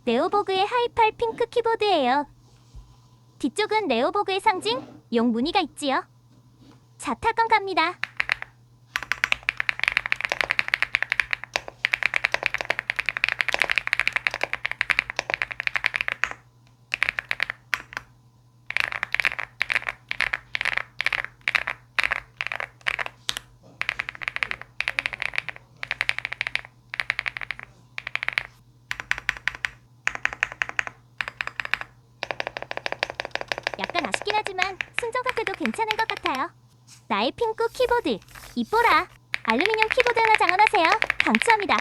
네오보그의 하이팔 핑크 키보드예요. 뒤쪽은 네오보그의 상징, 용 무늬가 있지요. 자, 타건 갑니다. 약간 아쉽긴 하지만 순정 상태도 괜찮은 것 같아요. 나의 핑크 키보드, 이뻐라. 알루미늄 키보드 하나 장원하세요. 강추합니다.